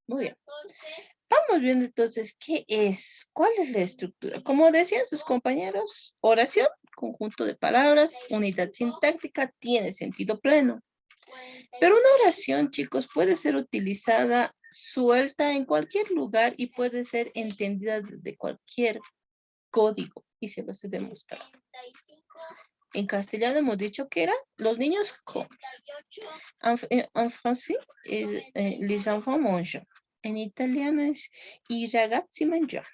Muy bien. Vamos viendo entonces qué es, cuál es la estructura. Como decían sus compañeros, oración, conjunto de palabras, unidad sintáctica, tiene sentido pleno. Pero una oración, chicos, puede ser utilizada suelta en cualquier lugar y puede ser entendida de cualquier código. Y se los he demostrado. En castellano hemos dicho que era los niños comen. En francés, les enfants mangent. En italiano es i ragazzi mangiano.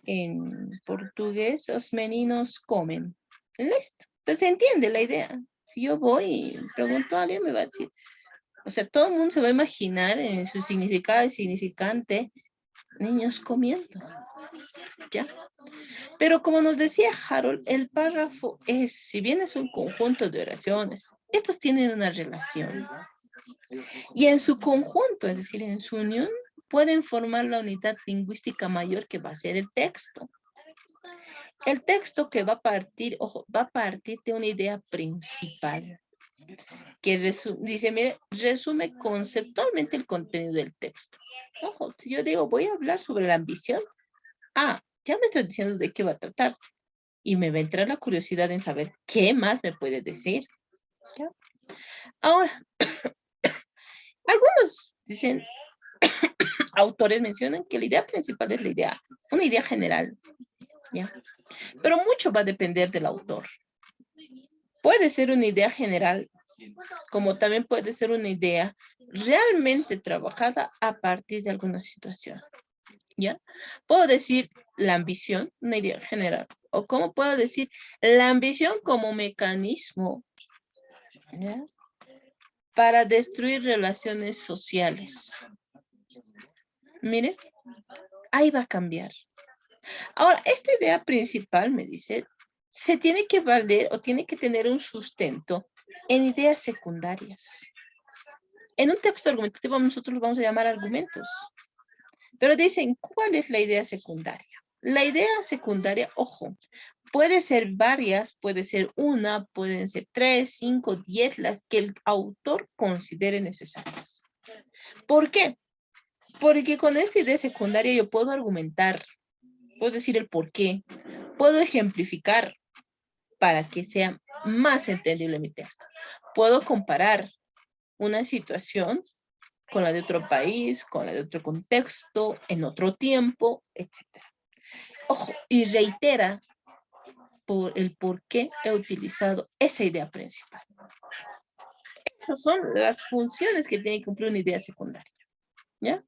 En portugués, los meninos comen. Listo. Pues se entiende la idea. Si yo voy y pregunto a alguien, me va a decir. O sea, todo el mundo se va a imaginar en su significado y significante niños comiendo. ¿Ya? Pero como nos decía Harold, el párrafo es, si bien es un conjunto de oraciones, estos tienen una relación. Y en su conjunto, es decir, en su unión, pueden formar la unidad lingüística mayor que va a ser el texto. El texto que va a partir, ojo, va a partir de una idea principal que dice, mire, resume conceptualmente el contenido del texto. Ojo, si yo digo, voy a hablar sobre la ambición, ya me está diciendo de qué va a tratar. Y me va a entrar la curiosidad en saber qué más me puede decir. ¿Ya? Ahora, algunos dicen, autores mencionan que la idea principal es la idea, una idea general. ¿Ya? Pero mucho va a depender del autor. Puede ser una idea general, como también puede ser una idea realmente trabajada a partir de alguna situación. ¿Ya? Puedo decir la ambición, una idea general. O cómo puedo decir la ambición como mecanismo, ¿ya?, para destruir relaciones sociales. Miren, ahí va a cambiar. Ahora, esta idea principal, me dice, se tiene que valer o tiene que tener un sustento en ideas secundarias. En un texto argumentativo nosotros lo vamos a llamar argumentos. Pero dicen, ¿cuál es la idea secundaria? La idea secundaria, ojo, puede ser varias, puede ser una, pueden ser 3, 5, 10, las que el autor considere necesarias. ¿Por qué? Porque con esta idea secundaria yo puedo argumentar, puedo decir el por qué, puedo ejemplificar para que sea más entendible mi texto. Puedo comparar una situación con la de otro país, con la de otro contexto, en otro tiempo, etc. Ojo, y reitera por el por qué he utilizado esa idea principal. Esas son las funciones que tiene que cumplir una idea secundaria. ¿Ya?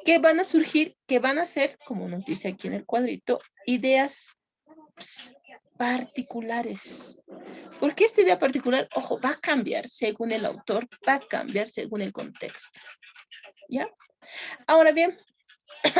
Que van a surgir, que van a ser, como nos dice aquí en el cuadrito, ideas particulares. Porque esta idea particular, ojo, va a cambiar según el autor, va a cambiar según el contexto. ¿Ya? Ahora bien,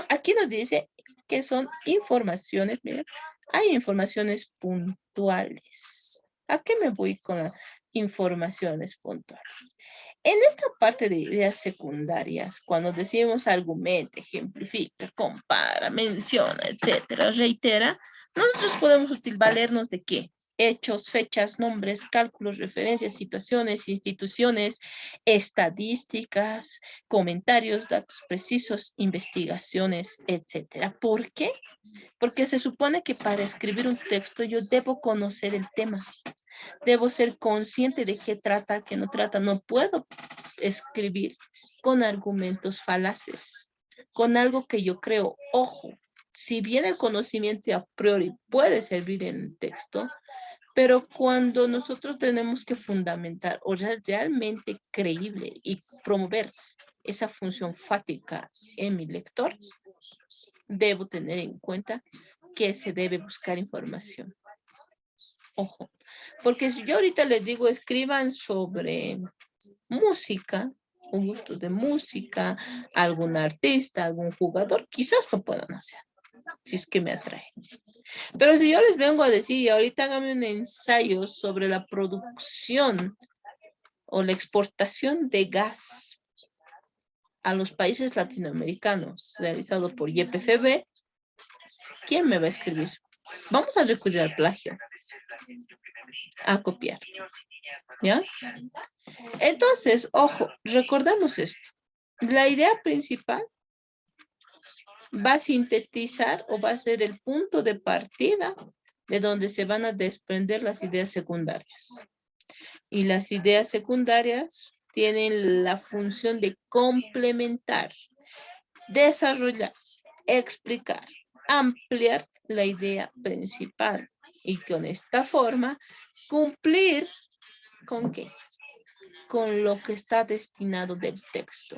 aquí nos dice que son informaciones, miren, hay informaciones puntuales. ¿A qué me voy con las informaciones puntuales? En esta parte de ideas secundarias, cuando decimos argumenta, ejemplifica, compara, menciona, etcétera, reitera, nosotros podemos valernos de qué? Hechos, fechas, nombres, cálculos, referencias, situaciones, instituciones, estadísticas, comentarios, datos precisos, investigaciones, etcétera. ¿Por qué? Porque se supone que para escribir un texto yo debo conocer el tema. Debo ser consciente de qué trata, qué no trata. No puedo escribir con argumentos falaces, con algo que yo creo. Ojo, si bien el conocimiento a priori puede servir en el texto, pero cuando nosotros tenemos que fundamentar o realmente creíble y promover esa función fáctica en mi lector, debo tener en cuenta que se debe buscar información. Ojo, porque si yo ahorita les digo escriban sobre música, un gusto de música, algún artista, algún jugador, quizás lo puedan hacer, si es que me atrae. Pero si yo les vengo a decir, ahorita hágame un ensayo sobre la producción o la exportación de gas a los países latinoamericanos, realizado por YPFB, ¿quién me va a escribir? Vamos a recurrir al plagio, a copiar, ¿ya? Entonces, ojo, recordamos esto. La idea principal va a sintetizar o va a ser el punto de partida de donde se van a desprender las ideas secundarias. Y las ideas secundarias tienen la función de complementar, desarrollar, explicar, ampliar la idea principal. Y con esta forma, cumplir ¿con qué? Con lo que está destinado del texto.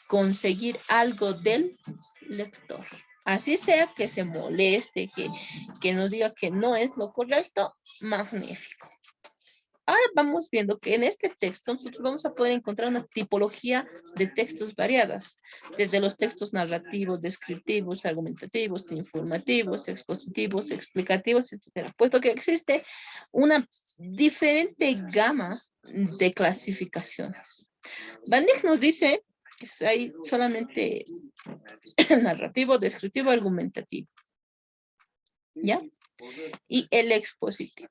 Conseguir algo del lector. Así sea que se moleste, que nos diga que no es lo correcto, magnífico. Ahora vamos viendo que en este texto nosotros vamos a poder encontrar una tipología de textos variadas, desde los textos narrativos, descriptivos, argumentativos, informativos, expositivos, explicativos, etc. Puesto que existe una diferente gama de clasificaciones. Van Dijk nos dice que hay solamente narrativo, descriptivo, argumentativo. ¿Ya? Y el expositivo.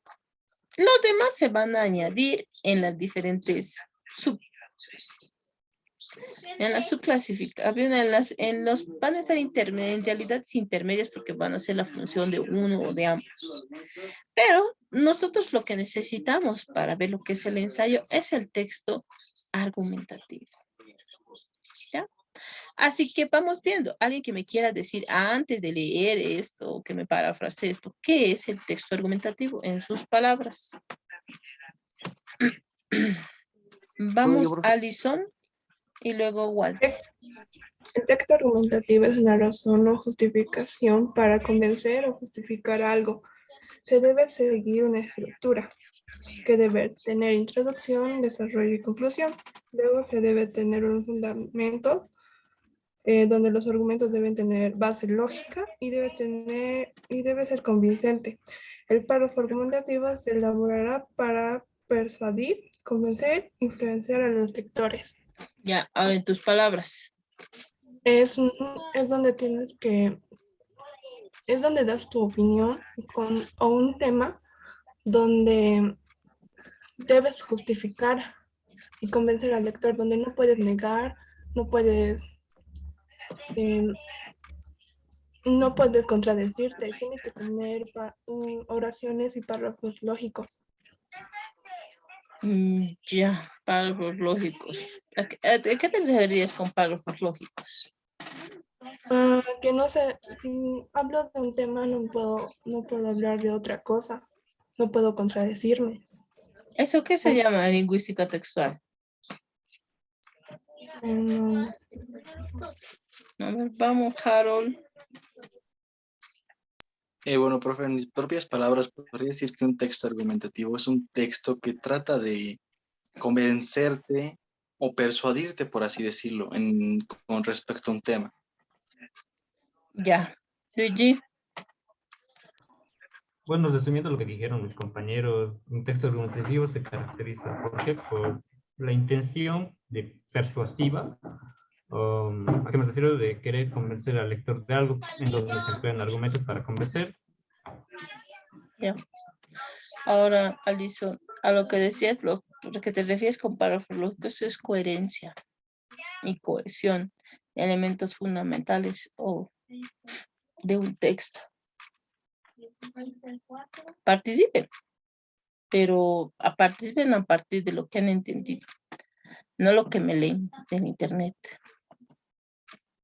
Los demás se van a añadir en las diferentes subclasificaciones, van a estar en realidad intermedias porque van a ser la función de uno o de ambos. Pero nosotros lo que necesitamos para ver lo que es el ensayo es el texto argumentativo. ¿Ya? Así que vamos viendo. Alguien que me quiera decir antes de leer esto, o que me parafrase esto, ¿qué es el texto argumentativo en sus palabras? Vamos a Alison y luego Walter. El texto argumentativo es una razón o justificación para convencer o justificar algo. Se debe seguir una estructura que debe tener introducción, desarrollo y conclusión. Luego se debe tener un fundamento donde los argumentos deben tener base lógica y debe ser convincente. El párrafo argumentativo se elaborará para persuadir, convencer, influenciar a los lectores. Ya, ahora en tus palabras. Es donde es donde das tu opinión o un tema donde debes justificar y convencer al lector, donde no puedes negar, no puedes contradecirte, tienes que tener oraciones y párrafos lógicos. Ya, párrafos lógicos. ¿A qué te referirías con párrafos lógicos? Que no sé, si hablo de un tema no puedo hablar de otra cosa, no puedo contradecirme. ¿Eso qué se llama lingüística textual? Vamos, Harold. Bueno, profe, en mis propias palabras, podría decir que un texto argumentativo es un texto que trata de convencerte o persuadirte, por así decirlo, con respecto a un tema. Ya. Luigi. Bueno, resumiendo lo que dijeron mis compañeros, un texto argumentativo se caracteriza ¿por qué? Por la intención de persuasiva. ¿A qué me refiero? De querer convencer al lector de algo en donde se emplean argumentos para convencer. Ya. Ahora, Alison, a lo que decías, lo que te refieres con párrafos lógicos es coherencia y cohesión, elementos fundamentales de un texto. Participen, pero participen a partir de lo que han entendido, no lo que me leen en internet.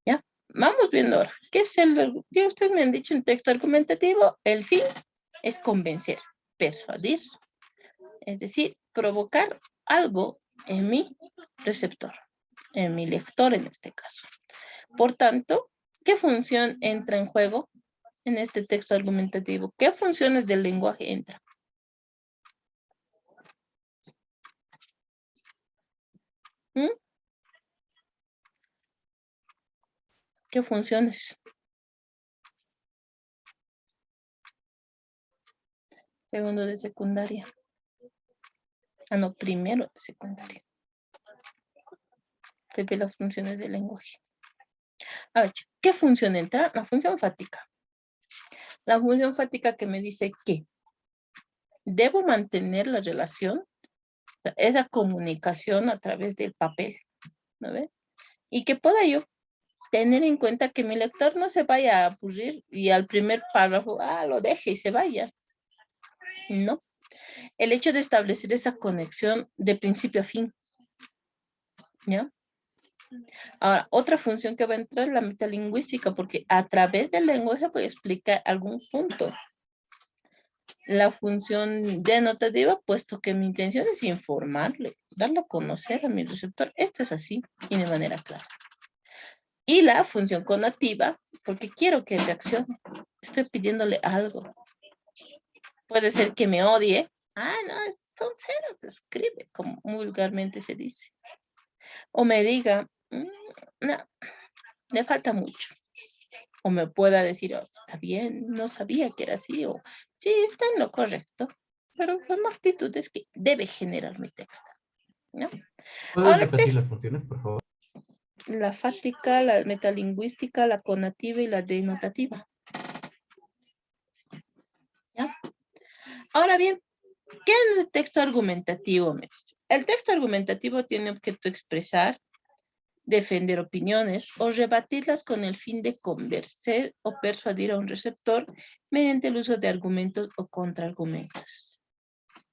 ¿Ya? Vamos viendo ahora. ¿Qué es que ustedes me han dicho en texto argumentativo? El fin es convencer, persuadir, es decir, provocar algo en mi receptor, en mi lector en este caso. Por tanto, ¿qué función entra en juego en este texto argumentativo? ¿Qué funciones del lenguaje entran? ¿Qué funciones? Segundo de secundaria. No, primero de secundaria. Se ve las funciones del lenguaje. A ver, ¿qué función entra? La función fática. La función fática que me dice que debo mantener la relación, o sea, esa comunicación a través del papel, ¿no ve? y que pueda yo tener en cuenta que mi lector no se vaya a aburrir y al primer párrafo, lo deje y se vaya. No. El hecho de establecer esa conexión de principio a fin. ¿Ya? Ahora, otra función que va a entrar es la metalingüística, porque a través del lenguaje voy a explicar algún punto. La función denotativa, puesto que mi intención es informarle, darle a conocer a mi receptor. Esto es así y de manera clara. Y la función conativa, porque quiero que reaccione. Estoy pidiéndole algo. Puede ser que me odie. No, son ceros, se escribe, como vulgarmente se dice. O me diga, no, le falta mucho. O me pueda decir, está bien, no sabía que era así. O sí, está en lo correcto. Pero son actitudes que debe generar mi texto, ¿no? ¿Puedes Ahora, repetir las funciones, por favor? la fática, la metalingüística, la conativa y la denotativa. ¿Ya? Ahora bien, ¿qué es el texto argumentativo? El texto argumentativo tiene objeto expresar, defender opiniones o rebatirlas con el fin de convencer o persuadir a un receptor mediante el uso de argumentos o contraargumentos.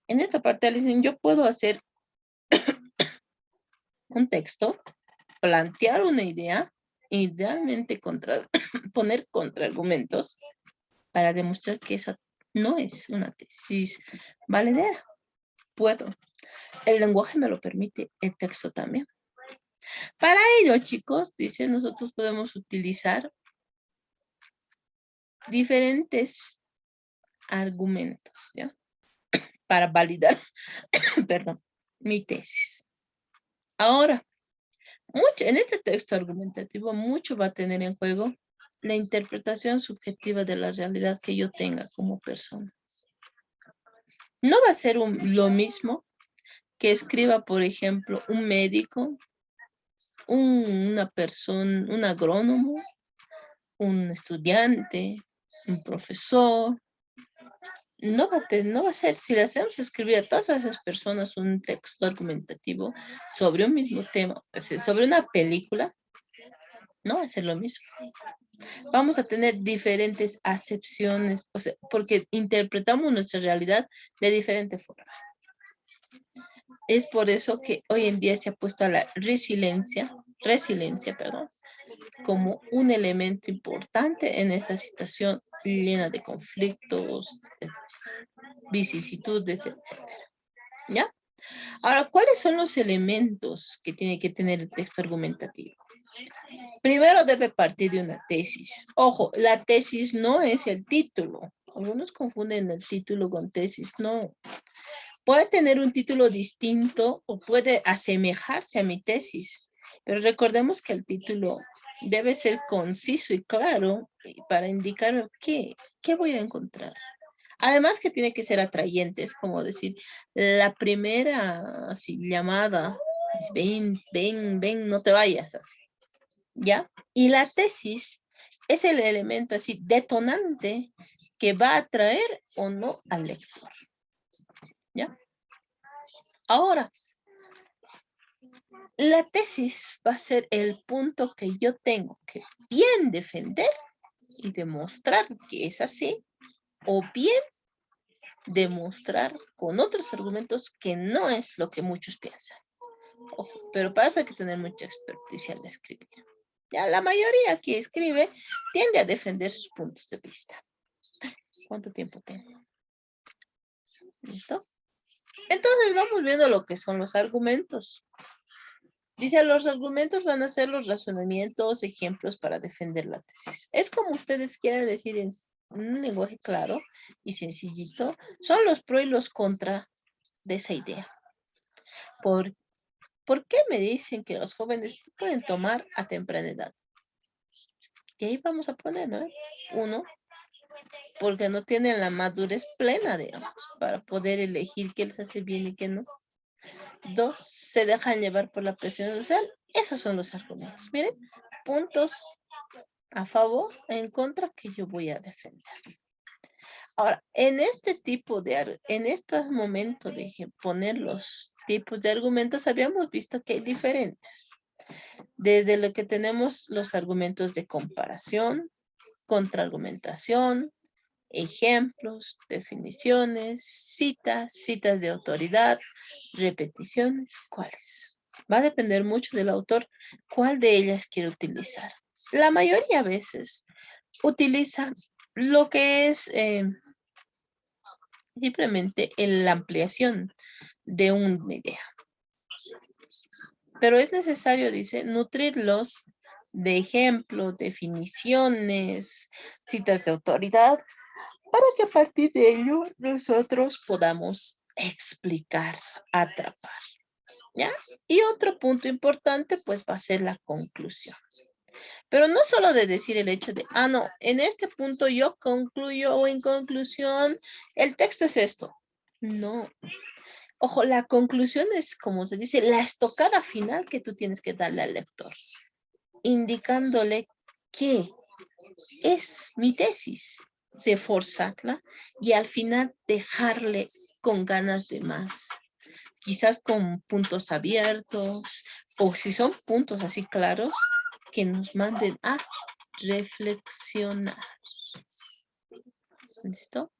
En esta parte dicen, yo puedo hacer un texto, plantear una idea, idealmente poner contraargumentos para demostrar que esa no es una tesis valedera. Puedo. El lenguaje me lo permite, el texto también. Para ello, chicos, dice, nosotros podemos utilizar diferentes argumentos, ¿ya? Para validar, perdón, mi tesis. Ahora, en este texto argumentativo, mucho va a tener en juego la interpretación subjetiva de la realidad que yo tenga como persona. No va a ser lo mismo que escriba, por ejemplo, un médico, una persona, un agrónomo, un estudiante, un profesor. No va a ser, si le hacemos escribir a todas esas personas un texto argumentativo sobre un mismo tema, sobre una película, no va a ser lo mismo. Vamos a tener diferentes acepciones, o sea, porque interpretamos nuestra realidad de diferente forma. Es por eso que hoy en día se ha puesto a la resiliencia, como un elemento importante en esta situación llena de conflictos, vicisitudes, etc. ¿Ya? Ahora, ¿cuáles son los elementos que tiene que tener el texto argumentativo? Primero debe partir de una tesis. Ojo, la tesis no es el título. Algunos confunden el título con tesis. No. Puede tener un título distinto o puede asemejarse a mi tesis. Pero recordemos que el título debe ser conciso y claro para indicar qué voy a encontrar. Además que tiene que ser atrayente, es como decir, la primera así, llamada, así, ven, no te vayas, así, ¿ya? Y la tesis es el elemento así detonante que va a atraer o no al lector, ¿ya? Ahora, la tesis va a ser el punto que yo tengo que bien defender y demostrar que es así, o bien demostrar con otros argumentos que no es lo que muchos piensan. Ojo, pero para eso hay que tener mucha experticia al escribir. Ya la mayoría que escribe tiende a defender sus puntos de vista. ¿Cuánto tiempo tengo? ¿Listo? Entonces vamos viendo lo que son los argumentos. Dice, los argumentos van a ser los razonamientos, ejemplos para defender la tesis. Es como ustedes quieran decir en un lenguaje claro y sencillito, son los pro y los contra de esa idea. ¿Por qué me dicen que los jóvenes pueden tomar a temprana edad? Y ahí vamos a poner, ¿no? 1, porque no tienen la madurez plena, digamos, para poder elegir qué les hace bien y qué no. 2, se dejan llevar por la presión social. Esos son los argumentos. Miren, puntos a favor, en contra, que yo voy a defender. Ahora, en este momento de poner los tipos de argumentos, habíamos visto que hay diferentes. Desde lo que tenemos los argumentos de comparación, contraargumentación, ejemplos, definiciones, citas, citas de autoridad, repeticiones, ¿cuáles? Va a depender mucho del autor cuál de ellas quiere utilizar. La mayoría a veces utiliza lo que es simplemente la ampliación de una idea. Pero es necesario, dice, nutrirlos de ejemplos, definiciones, citas de autoridad, para que a partir de ello nosotros podamos explicar, atrapar, ¿ya? Y otro punto importante, pues, va a ser la conclusión. Pero no solo de decir el hecho de, no, en este punto yo concluyo o en conclusión, el texto es esto. No. Ojo, la conclusión es, como se dice, la estocada final que tú tienes que darle al lector, indicándole que es mi tesis, reforzarla y al final dejarle con ganas de más. Quizás con puntos abiertos o si son puntos así claros, que nos manden a reflexionar. ¿Listo?